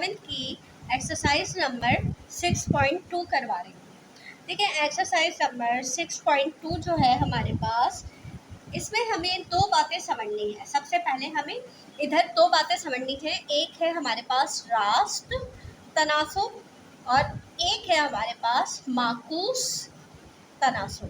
7 की exercise number 6.2 करवा रही हूँ। देखिए एक्सरसाइज नंबर 6.2 जो है हमारे पास, इसमें हमें दो बातें समझनी है। सबसे पहले हमें इधर दो बातें समझनी है। एक है हमारे पास रास्त तनासुब और एक है हमारे पास माकूस तनासुब।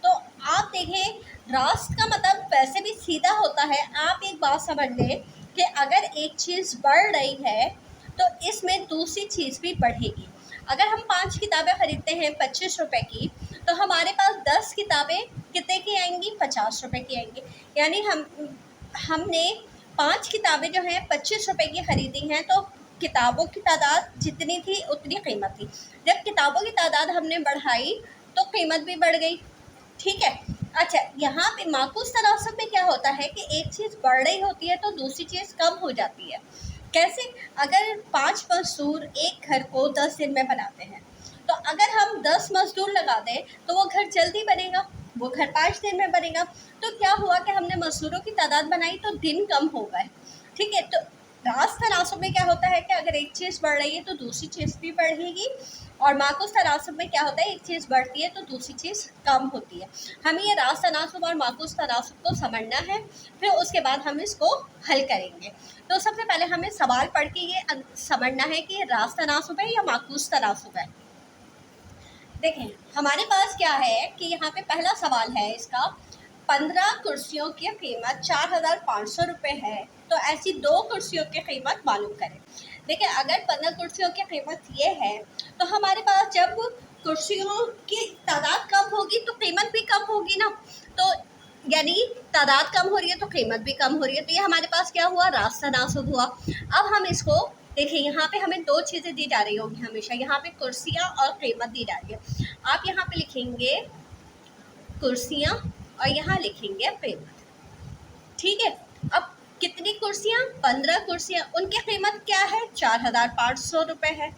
तो आप देखें, रास्त का मतलब वैसे भी सीधा होता है। आप एक बात समझ लें कि अगर एक चीज़ बढ़ रही है तो इसमें दूसरी चीज़ भी बढ़ेगी। अगर हम 5 किताबें खरीदते हैं 25 रुपए की, तो हमारे पास 10 किताबें कितने की आएंगी? 50 रुपए की आएंगी। यानी हमने 5 किताबें जो हैं 25 रुपए की खरीदी हैं, तो किताबों की तादाद जितनी थी उतनी कीमत थी। जब किताबों की तादाद हमने बढ़ाई तो कीमत भी बढ़ गई। ठीक है। अच्छा, यहाँ पे माकूस तनासुब में क्या होता है कि एक चीज़ बढ़ रही होती है तो दूसरी चीज़ कम हो जाती है। कैसे? अगर 5 मजदूर एक घर को 10 दिन में बनाते हैं, तो अगर हम 10 मजदूर लगा दें तो वो घर जल्दी बनेगा, वो घर 5 दिन में बनेगा। तो क्या हुआ कि हमने मजदूरों की तादाद बनाई तो दिन कम हो गए। ठीक है। तो रास्त तनासुब में क्या होता है कि अगर एक चीज़ बढ़ रही है तो दूसरी चीज़ भी बढ़ेगी, और माकूस तनासुब में क्या होता है, एक चीज़ बढ़ती है तो दूसरी चीज़ कम होती है। हमें ये रास्त तनासुब और माकूस तनासुब को समझना है, फिर उसके बाद हम इसको हल करेंगे। तो सबसे पहले हमें सवाल पढ़ के ये समझना है कि ये रास्त तनासुब है या माकूस तनासुब है। देखें हमारे पास क्या है कि यहाँ पे पहला सवाल है इसका, 15 कुर्सियों की कीमत 4,500 रुपये है, तो ऐसी 2 कुर्सियों की कीमत मालूम करें। देखिए अगर 15 कुर्सियों की कीमत ये है, तो हमारे पास जब कुर्सियों की तादाद कम होगी तो कीमत भी कम होगी ना। तो यानी तादाद कम हो रही है तो कीमत भी कम हो रही है। तो ये हमारे पास क्या हुआ? रास्त तनासुब हुआ। अब हम इसको देखिए, यहाँ पे हमें 2 चीज़ें दी जा रही होंगी हमेशा। यहाँ पे कुर्सियाँ और कीमत दी जा रही है। आप यहाँ पे लिखेंगे कुर्सियाँ और यहाँ लिखेंगे कीमत। ठीक है। अब कितनी कुर्सियाँ? 15 कुर्सियाँ। उनकी कीमत क्या है? 4,500 रुपये है।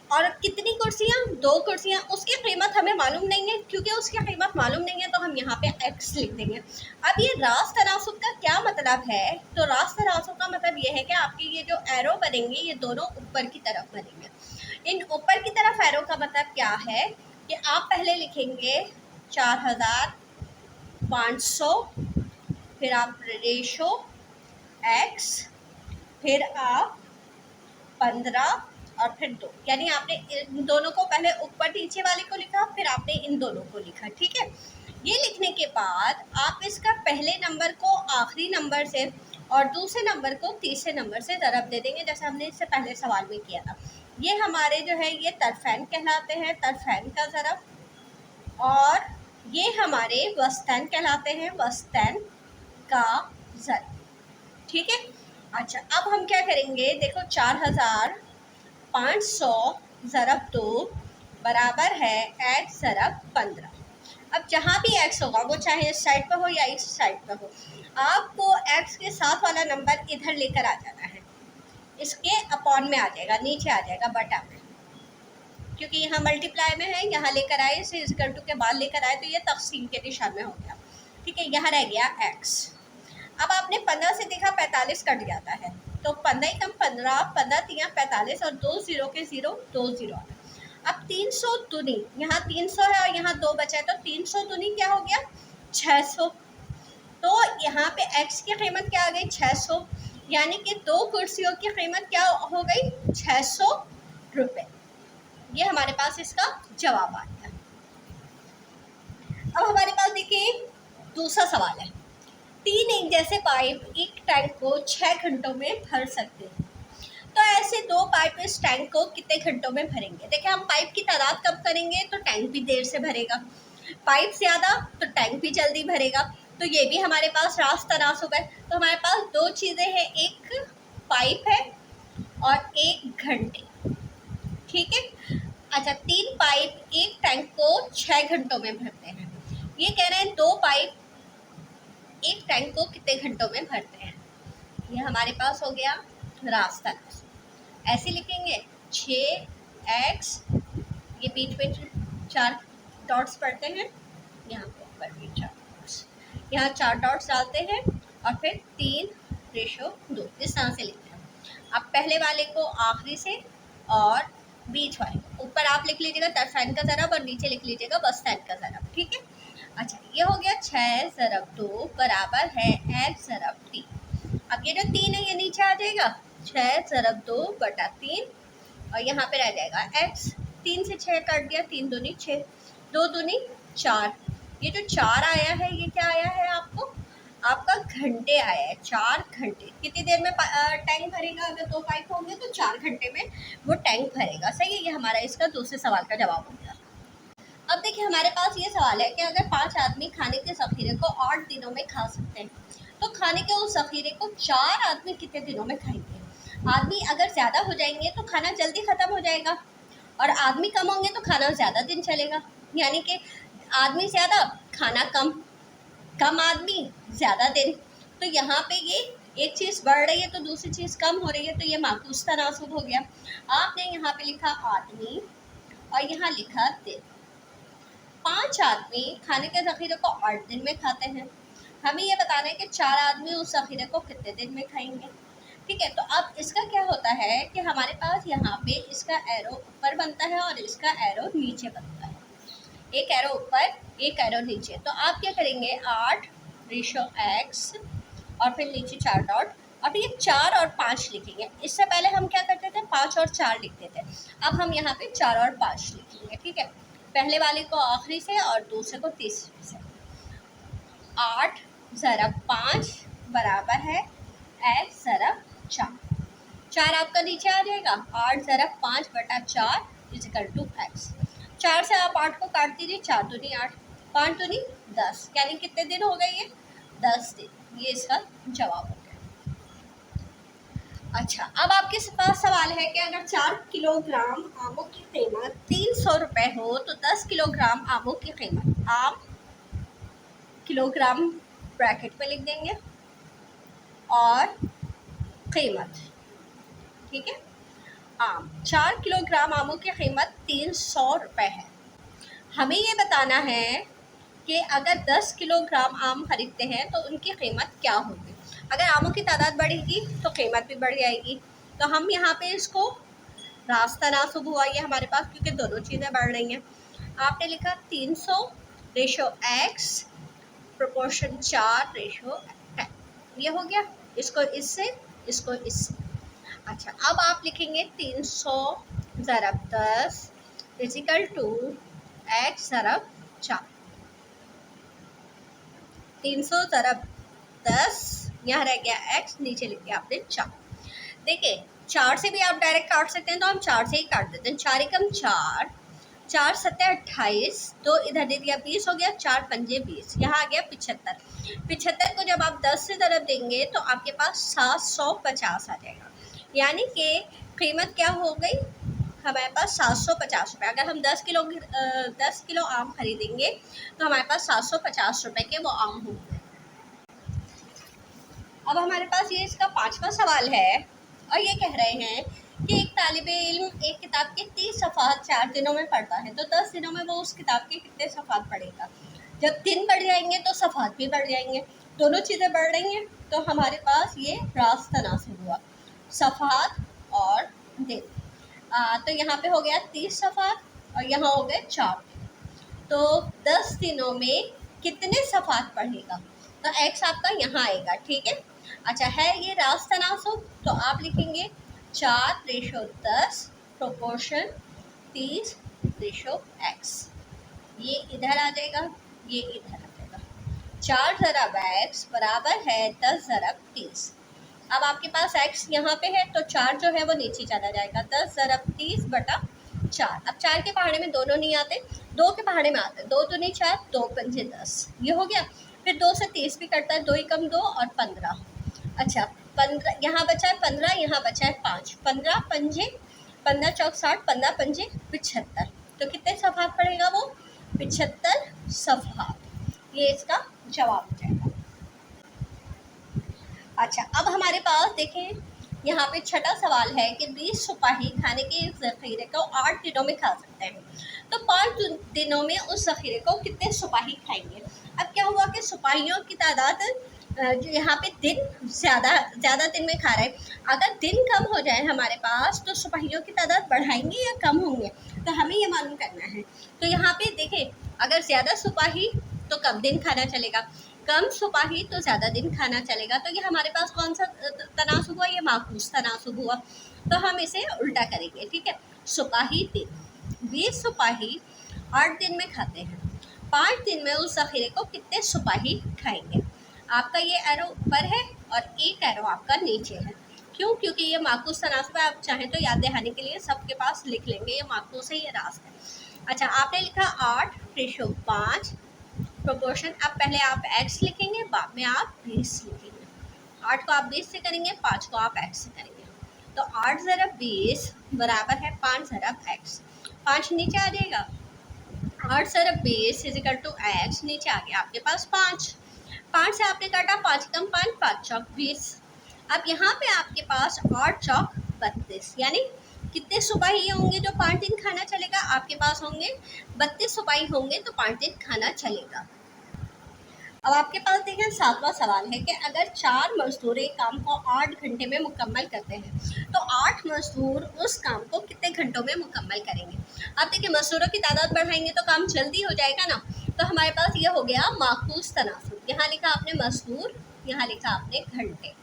और कितनी कुर्सियाँ? 2 कुर्सियाँ। उसकी कीमत हमें मालूम नहीं है। क्योंकि उसकी कीमत मालूम नहीं है तो हम यहाँ पे x लिख देंगे। अब ये रास्त तनासुब का क्या मतलब है? तो रास्त तनासुब का मतलब ये है कि आपके ये जो एरो बनेंगे ये दोनों ऊपर की तरफ बनेंगे। इन ऊपर की तरफ एरो का मतलब क्या है कि आप पहले लिखेंगे 4,500, फिर आप रेशो x, फिर आप 15 और फिर 2। यानी आपने इन दोनों को पहले ऊपर नीचे वाले को लिखा, फिर आपने इन दोनों को लिखा। ठीक है। ये लिखने के बाद आप इसका पहले नंबर को आखिरी नंबर से और दूसरे नंबर को तीसरे नंबर से ज़रब दे देंगे, जैसे हमने इससे पहले सवाल में किया था। ये हमारे जो है ये तरफैन कहलाते हैं, तरफैन का ज़रब। और ये हमारे वस्तैन कहलाते हैं, वस्तैन का ज़रब। ठीक है। अच्छा, अब हम क्या करेंगे? देखो 4,500 ज़रब 2 बराबर है x ज़रब 15। अब जहाँ भी x होगा वो चाहे इस साइड पर हो या इस साइड पर हो, आपको x के साथ वाला नंबर इधर लेकर आ जाना है। इसके अपॉन में आ जाएगा, नीचे आ जाएगा बटा में, क्योंकि यहाँ मल्टीप्लाई में है। यहाँ लेकर आए, इसे इक्वल टू के बाद लेकर आए तो ये तक़सीम के निशान में हो गया। ठीक है। यहाँ रह गया x। अब आपने 15 से देखा 45 कट जाता है, तो 15 कम 15, 15 तिया 45 और 2 0 के 0, 2 0। अब 300 दूनी, यहाँ 300 है और यहाँ 2 बचा है, तो 300 दूनी क्या हो गया? 600। तो यहाँ पे x की कीमत क्या आ गई? 600। यानी कि 2 कुर्सियों की कीमत क्या हो गई? 600 रुपये। ये हमारे पास इसका जवाब आ गया। अब हमारे पास देखिए दूसरा सवाल है। 3 एक जैसे पाइप एक टैंक को 6 घंटों में भर सकते हैं, तो ऐसे 2 पाइप इस टैंक को कितने घंटों में भरेंगे? देखिए हम पाइप की तादाद कम करेंगे तो टैंक भी देर से भरेगा, पाइप ज़्यादा तो टैंक भी जल्दी भरेगा। तो ये भी हमारे पास रास्त तनासुब है। तो हमारे पास 2 चीज़ें हैं, एक पाइप है और एक घंटे। ठीक है। अच्छा, 3 पाइप एक टैंक को 6 घंटों में भरते हैं। ये कह रहे हैं 2 पाइप एक टैंक को कितने घंटों में भरते हैं। ये हमारे पास हो गया रास्ता। ऐसे लिखेंगे 6x, ये बीच में 4 डॉट्स पड़ते हैं, यहाँ पे ऊपर भी 4 डॉट्स, यहाँ 4 डॉट्स डालते हैं और फिर 3 रेशो 2, इस तरह से लिखते हैं। अब पहले वाले को आखिरी से और बीच वाले ऊपर आप लिख लीजिएगा 10 साइन का ज़रब और नीचे लिख लीजिएगा 10 साइन का ज़रब, ठीक है। अच्छा, ये हो गया 6 ज़रब 2 बराबर है x ज़रब 3। अब ये जो 3 है ये नीचे आ जाएगा, 6 ज़रब 2 बटा 3 और यहाँ पे रह जाएगा x। 3 से 6 काट दिया, 3 दूनी 6, 2 दूनी 4। ये जो 4 आया है ये क्या आया है आपका घंटे आया है। 4 घंटे कितनी देर में टैंक भरेगा? अगर 2 पाइप होंगे तो 4 घंटे में वो टैंक भरेगा। सही है, ये हमारा इसका दूसरे सवाल का जवाब हो गया। अब देखिए हमारे पास ये सवाल है कि अगर 5 आदमी खाने के ज़ख़ीरे को 8 दिनों में खा सकते हैं, तो खाने के उस ज़ख़ीरे को 4 आदमी कितने दिनों में खाएंगे? आदमी अगर ज़्यादा हो जाएंगे तो खाना जल्दी ख़त्म हो जाएगा, और आदमी कम होंगे तो खाना ज़्यादा दिन चलेगा। यानी कि आदमी ज़्यादा, खाना कम, कम आदमी ज़्यादा दिन। तो यहाँ पे ये एक चीज़ बढ़ रही है तो दूसरी चीज़ कम हो रही है, तो ये माकूस तनासुब हो गया। आपने यहाँ पे लिखा आदमी और यहाँ लिखा दिन। 5 आदमी खाने के ज़ख़ीरे को 8 दिन में खाते हैं। हमें ये बताना है कि 4 आदमी उस ज़ख़ीरे को कितने दिन में खाएंगे। ठीक है, तो अब इसका क्या होता है कि हमारे पास यहाँ पे इसका एरो ऊपर बनता है और इसका एरो नीचे बनता है। एक एरो ऊपर, एक एरो नीचे। तो आप क्या करेंगे, 8/x और फिर नीचे 4 डॉट, अब ये 4 और 5 लिखेंगे। इससे पहले हम क्या करते थे, 5 और 4 लिखते थे। अब हम यहाँ पे 4 और 5 लिखेंगे। ठीक है, पहले वाले को आखिरी से और दूसरे को तीसरे से। 8 ज़रब 5 बराबर है x ज़रब 4। 4 आपका नीचे आ जाएगा, 8 ज़रब 5 बटा 4 इजिकल टू x। 4 से आप 8 को काट दीजिए, 4 दूनी 8, 5 दूनी 10, यानी कितने दिन हो गए ये? 10 दिन। ये इसका जवाब हो गया। अच्छा, अब आपके पास सवाल है कि अगर 4 किलोग्राम आमों की कीमत 300 रुपये हो तो 10 किलोग्राम आमों की कीमत, आम किलोग्राम ब्रैकेट में लिख देंगे और कीमत, ठीक है। आम 4 किलोग्राम आमों की कीमत 300 रुपये है। हमें ये बताना है कि अगर 10 किलोग्राम आम खरीदते हैं तो उनकी कीमत क्या होगी। अगर आमों की तादाद बढ़ेगी तो कीमत भी बढ़ जाएगी। तो हम यहाँ पे इसको रास्ता नासुब हुआ ये हमारे पास, क्योंकि दोनों चीज़ें बढ़ रही हैं। आपने लिखा 300 रेशो x प्रोपोर्शन 4 रेशो 10, ये हो गया। इसको इससे, इसको इससे। अच्छा, अब आप लिखेंगे 300 ज़रब 10 इजिकल टू x ज़रब 4। 300 ज़रब 10, यहाँ रह गया x, नीचे लिख दिया आपने 4। देखिए 4 से भी आप डायरेक्ट काट सकते हैं, तो हम 4 से ही काट देते हैं। 4 एकम 4, 4 सत्ते 28, 2 इधर दे दिया 20 हो गया, 4 पंजे 20, यहाँ आ गया 75। 75 को जब आप 10 से ज़रब देंगे तो आपके पास 750 आ जाएगा। यानी कि कीमत क्या हो गई हमारे पास, 750 रुपये। अगर हम 10 किलो आम खरीदेंगे तो हमारे पास 750 रुपये के वो आम होंगे। अब हमारे पास ये इसका 5वां सवाल है और ये कह रहे हैं कि एक तालिबे इल्म एक किताब के 30 सफ़ात 4 दिनों में पढ़ता है, तो 10 दिनों में वो उस किताब के कितने सफ़ात पढ़ेगा। जब दिन बढ़ जाएंगे तो सफ़ात भी बढ़ जाएंगे, दोनों चीज़ें बढ़ रही हैं, तो हमारे पास ये रास्त तनासुब हुआ, सफ़ात और दिन। तो यहाँ पे हो गया 30 सफ़ात और यहाँ हो गए 4 दिन। तो 10 दिनों में कितने सफ़ात पढ़ेगा, तो x आपका यहाँ आएगा। ठीक है, अच्छा है ये रास्त तनासुब, तो आप लिखेंगे 4 रेशो 10 प्रोपोर्शन 30 रेशो x। ये इधर आ जाएगा, ये इधर आ जाएगा। 4 ज़रब x बराबर है 10 ज़रब 30। अब आपके पास x यहाँ पे है तो 4 जो है वो नीचे चला जाएगा, 10 ज़रब 30 बटा 4। अब 4 के पहाड़े में दोनों नहीं आते, 2 के पहाड़े में आते, 2 दूनी 4, 2 पंजे 10, ये हो गया। फिर 2 से 30 भी कटता है, 2 एकम 2 और 15। अच्छा 15 यहाँ बचा है, 15 यहाँ बचा है 5, 15 पंजे 15 चौक 60, 15 पंजे 75। तो कितने सफ़ात पड़ेगा वो, 75 सफ़ात। ये इसका जवाब हो जाएगा। अच्छा, अब हमारे पास देखें यहाँ पे छठा सवाल है कि 20 सिपाही खाने के ज़ख़ीरे को 8 दिनों में खा सकते हैं, तो 5 दिनों में उस ज़ख़ीरे को कितने सिपाही खाएंगे। अब क्या हुआ कि सिपाहियों की तादाद जो यहाँ पे दिन ज़्यादा दिन में खा रहे हैं, अगर दिन कम हो जाए हमारे पास तो सिपाहियों की तादाद बढ़ाएंगे या कम होंगे, तो हमें ये मालूम करना है। तो यहाँ पे देखें, अगर ज़्यादा सिपाही तो कम दिन खाना चलेगा, कम सिपाही तो ज़्यादा दिन खाना चलेगा। तो ये हमारे पास कौन सा तनासुब हुआ? ये माकूस तनासुब हुआ। तो हम इसे उल्टा करेंगे, ठीक है। सिपाही दिन, 20 सिपाही 8 दिन में खाते हैं, 5 दिन में उस ज़ख़ीरे को कितने सिपाही खाएंगे? आपका ये एरो ऊपर है और एक एरो आपका नीचे है। क्यों? क्योंकि ये माकूस तनासुब है। आप चाहें तो याद दहानी के लिए सबके पास लिख लेंगे, ये माकूस है, ये रास है। अच्छा, आपने लिखा 8/5 प्रोपोर्शन। अब पहले आप एक्स लिखेंगे, बाद में आप 20 लिखेंगे। 8 को आप 20 से करेंगे, 5 को आप एक्स से करेंगे। तो 8 ज़रब 20 बराबर है 5 ज़रब एक्स। 5 नीचे आ जाएगा, 8 ज़रब 20 इजिकल टू एक्स, नीचे आ गया आपके पास 5। 5 से आपने काटा, 5 कम 5, 5 चौक 20। अब यहाँ पे आपके पास 8 चौक 32, यानी कितने सिपाही होंगे जो 5 दिन खाना चलेगा? आपके पास होंगे 32 सिपाही होंगे, तो 5 दिन खाना चलेगा। अब आपके पास देखें, 7वां सवाल है कि अगर 4 मजदूर एक काम को 8 घंटे में मुकम्मल करते हैं, तो 8 मजदूर उस काम को कितने घंटों में मुकम्मल करेंगे? अब देखिए, मजदूरों की तादाद बढ़ाएंगे तो काम जल्दी हो जाएगा ना। तो हमारे पास ये हो गया माकूस तनासुब। यहाँ लिखा आपने मजदूर, यहाँ लिखा आपने घंटे।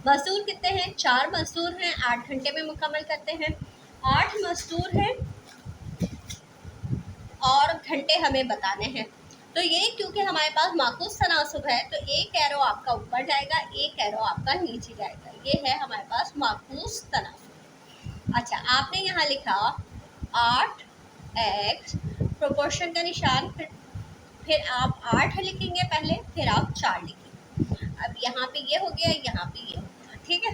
मजदूर कितने हैं? 4 मजदूर हैं, 8 घंटे में मुकम्मल करते हैं। 8 मजदूर हैं और घंटे हमें बताने हैं। तो ये क्योंकि हमारे पास माकूस तनासुब है, तो एक एरो आपका ऊपर जाएगा, एक एरो आपका नीचे जाएगा। ये है हमारे पास माकूस तनासुब। अच्छा, आपने यहाँ लिखा 8x प्रोपोर्शन का निशान, फिर आप 8 लिखेंगे पहले, फिर आप 4 लिखेंगे। अब यहाँ पे ये हो गया, यहाँ पे ये हो गया, ठीक है।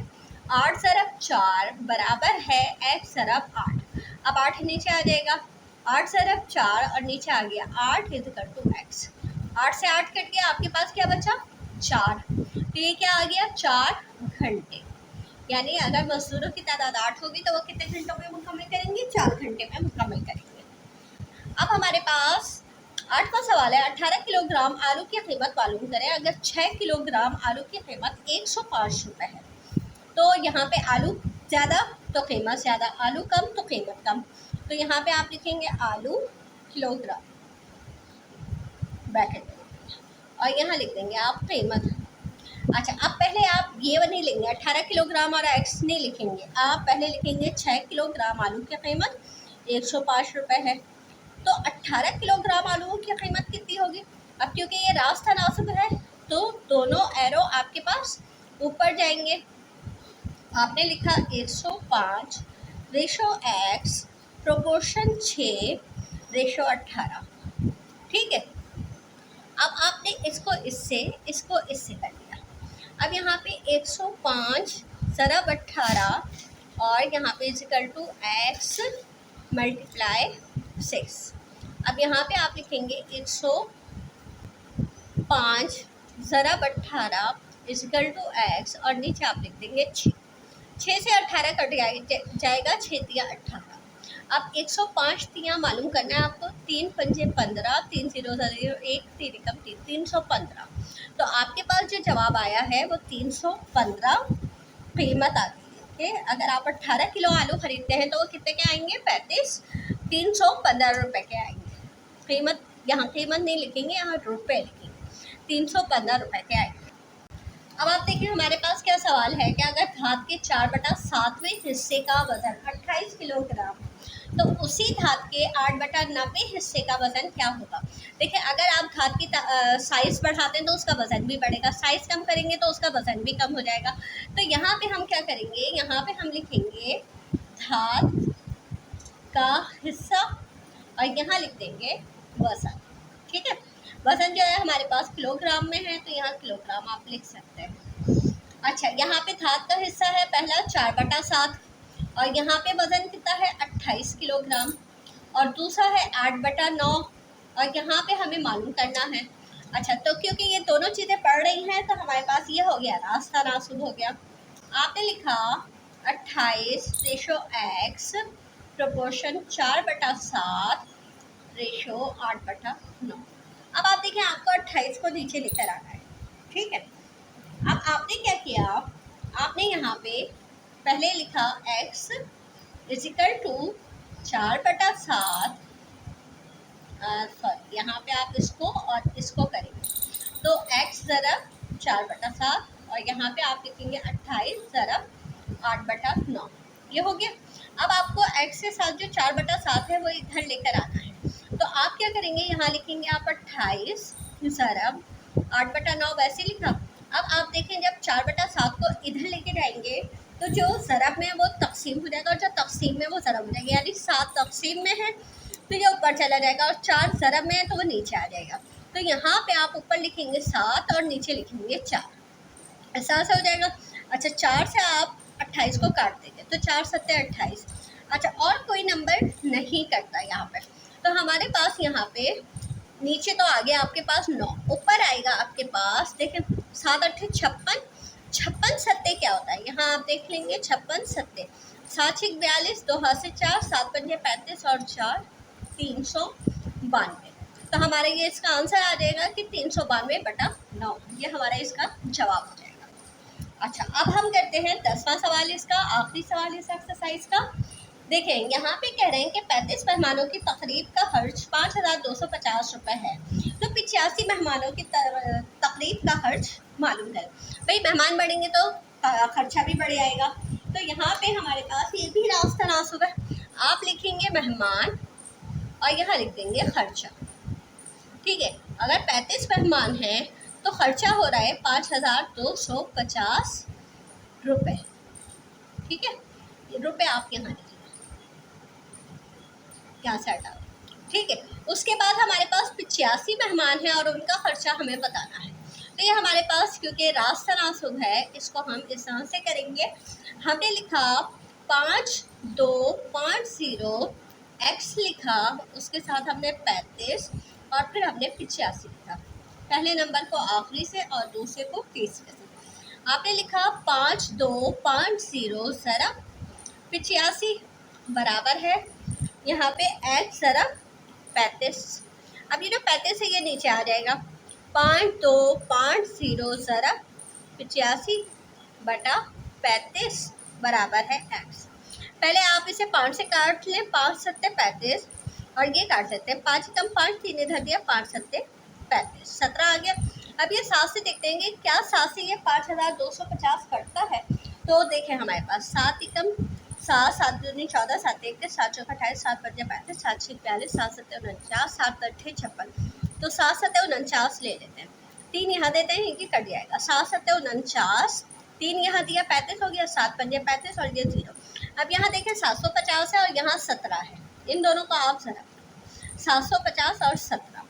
8 ज़रब 4 बराबर है x ज़रब 8। अब 8 नीचे आ जाएगा, 8 ज़रब 4 और नीचे आ गया 8 इज़िकल टू x। 8 से 8 कट गया, आपके पास क्या बचा? 4। तो ये क्या आ गया? 4 घंटे। यानी अगर मजदूरों की तादाद 8 होगी तो वो कितने घंटों में मुकम्मल करेंगे? 4 घंटे में मुकम्मल करेंगे। अब हमारे पास 8वां सवाल है, 18 किलोग्राम आलू की कीमत मालूम करें। अगर 6 किलोग्राम आलू की कीमत 105 रुपये है, तो यहाँ पे आलू ज़्यादा तो कीमत ज़्यादा, आलू कम तो कीमत कम। तो यहाँ पे आप लिखेंगे आलू किलोग्राम ब्रैकेट में, और यहाँ लिख देंगे आप कीमत। अच्छा, अब पहले आप ये नहीं लेंगे, 18 किलोग्राम और एक्स नहीं लिखेंगे, आप पहले लिखेंगे 6 किलोग्राम आलू की कीमत 105 रुपये है। तो 18 किलोग्राम आलू की कीमत कितनी होगी? अब क्योंकि ये रास तनासुब है, तो दोनों एरो आपके पास ऊपर जाएंगे। आपने लिखा 105 रेशो एक्स प्रोपोर्शन 6 रेशो 18, ठीक है। अब आपने इसको इससे कर दिया। अब यहाँ पे 105 ज़रब 18 और यहाँ पे इक्वल टू एक्स मल्टीप्लाई 6। अब यहाँ पे आप लिखेंगे 105 ज़रब 18 इक्वल टू एक्स और नीचे आप लिख देंगे 6। 6 से 18 कट जाएगा, 6 तिया 18। अब 105 तिया मालूम करना है आपको, 3 पंजे 15, 3 0 0 1 3 एकम 3, 315। तो आपके पास जो जवाब आया है वो 315 कीमत आती है। अगर आप 18 किलो आलू खरीदते हैं तो वो कितने के आएंगे? 315 रुपये के आएंगे। कीमत यहाँ कीमत नहीं लिखेंगे, यहाँ रुपये लिखेंगे, 315 रुपये के आएंगे। अब आप देखिए, हमारे पास क्या सवाल है कि अगर धात के 4/7वें हिस्से का वजन 28 किलोग्राम, तो उसी धात के 8/90 हिस्से का वजन क्या होगा? देखिए, अगर आप धात की साइज़ बढ़ाते हैं तो उसका वजन भी बढ़ेगा, साइज़ कम करेंगे तो उसका वजन भी कम हो जाएगा। तो यहाँ पे हम क्या करेंगे? यहाँ पे हम लिखेंगे धात का हिस्सा और यहाँ लिख देंगे वजन, ठीक है। वजन जो है हमारे पास किलोग्राम में है, तो यहाँ किलोग्राम आप लिख सकते हैं। अच्छा, यहाँ पे धात का हिस्सा है पहला 4/7 और यहाँ पे वजन कितना है? 28 किलोग्राम, और दूसरा है 8/9 और यहाँ पे हमें मालूम करना है। अच्छा, तो क्योंकि ये दोनों चीज़ें पढ़ रही हैं तो हमारे पास ये हो गया, रास्ता नासुब हो गया। आपने लिखा 28 रेशो एक्स प्रोपोर्शन 4/7 रेशो 8/9। अब आप देखिए, आपको 28 को नीचे लेकर आना है, ठीक है। अब आपने क्या किया, आपने यहाँ पे पहले लिखा x इजिकल टू 4/7, सॉरी यहाँ पे आप इसको और इसको करेंगे तो x ज़रब 4/7 और यहाँ पे आप लिखेंगे 28 ज़रब 8/9, ये हो गया। अब आपको x के साथ जो 4/7 है वो इधर लेकर आना है, तो आप क्या करेंगे, यहाँ लिखेंगे आप 28 ज़रब 8/9, वैसे लिखा। अब आप देखें जब 4/7 को इधर लेके जाएंगे तो जो ज़रब में वो तकसीम हो जाएगा और जो तकसीम में वो ज़रब हो जाएगा, यानी 7 तकसीम में है तो ये ऊपर चला जाएगा और 4 ज़रब में है तो वो नीचे आ जाएगा। तो यहाँ पे आप ऊपर लिखेंगे 7 और नीचे लिखेंगे 4, ऐसा हो जाएगा। अच्छा 4 से आप 28 को काट देंगे तो 4 सत्ते 28। अच्छा और कोई नंबर नहीं करता यहाँ पे, तो हमारे पास यहाँ पे नीचे तो आ गया आपके पास 9, ऊपर आएगा आपके पास देखें 7 8 56, 56 सत्ते क्या होता है, यहाँ आप देख लेंगे 56 सत्ते 7 6 42, 2 हाथ से 4, 7 5 35 और 4 392। तो हमारा ये इसका आंसर आ जाएगा कि 392/9, ये हमारा इसका जवाब हो जाएगा। अच्छा अब हम करते हैं 10वां सवाल, इसका आखिरी सवाल इस एक्सरसाइज का। देखें यहाँ पे कह रहे हैं कि 35 मेहमानों की तकरीब का खर्च 5250 रुपये है, तो 85 मेहमानों की तकरीब का खर्च मालूम करें। भाई मेहमान बढ़ेंगे तो खर्चा भी बढ़ जाएगा, तो यहाँ पे हमारे पास ये भी रास्ता नासुब है। आप लिखेंगे मेहमान और यहाँ लिख देंगे खर्चा, ठीक है। अगर 35 मेहमान हैं तो खर्चा हो रहा है 5250 रुपये, ठीक है। ये रुपये आप यहाँ लिखिए, यहाँ से हटाओ, ठीक है। उसके बाद हमारे पास 85 मेहमान हैं और उनका खर्चा हमें बताना है। तो ये हमारे पास क्योंकि रास्ता नासुब है, इसको हम इस तरह से करेंगे। हमने लिखा 5250 x लिखा, उसके साथ हमने 35 और फिर हमने 85 लिखा, पहले नंबर को आखिरी से और दूसरे को तीसरे से। आपने लिखा 5250 ज़रब 85 बराबर है यहाँ पे x ज़रब 35। अब ये जो 35 है ये नीचे आ जाएगा, 5250 ज़रब 85/35 बराबर है x। पहले आप इसे 5 से काट लें, 5 सत्ते 35 और ये काट सकते हैं 5 कम 5 3 इधर दिया 5 सत्ते 35, 17 आ गया। अब ये 7 से देखते हैं क्या 7 से ये 5250 कटता है, तो देखें हमारे पास 7 कम 7 7 दूनी 14 7 1 7 चौक 28 7 5 35 7 6 42 7 7 49 7 8 56, तो 7 7 49 ले लेते हैं, 3 यहाँ देते हैं इनकी कट जाएगा, 7 7 49, 3 यहाँ दिया 35 हो गया, 7 5 35 और ये 0। अब यहाँ देखें 750 है और यहाँ 17 है, इन दोनों को आप जरा 750 और 17,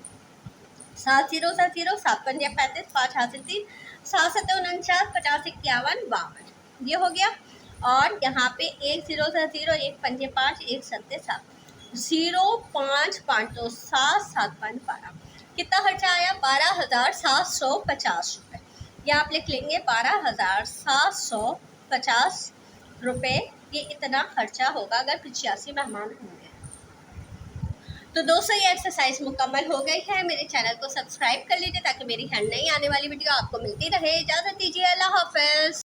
7 0 7 0 7 5 35 5 हासिल 3 7 7 49 50 51 52, ये हो गया। और यहाँ पे 1 0 7 0 1 5 5 1 7 7 0 5 5 2 7 7 5 12, कितना खर्चा आया 12,750 रुपये। ये आप लिख लेंगे 12,750 रुपये, ये इतना खर्चा होगा अगर 85 मेहमान होंगे। तो दोस्तों ये एक्सरसाइज मुकम्मल हो गई है। मेरे चैनल को सब्सक्राइब कर लीजिए ताकि मेरी हर नई आने वाली वीडियो आपको मिलती रहे। इजाज़त दीजिए, अल्लाह हाफ़िज़।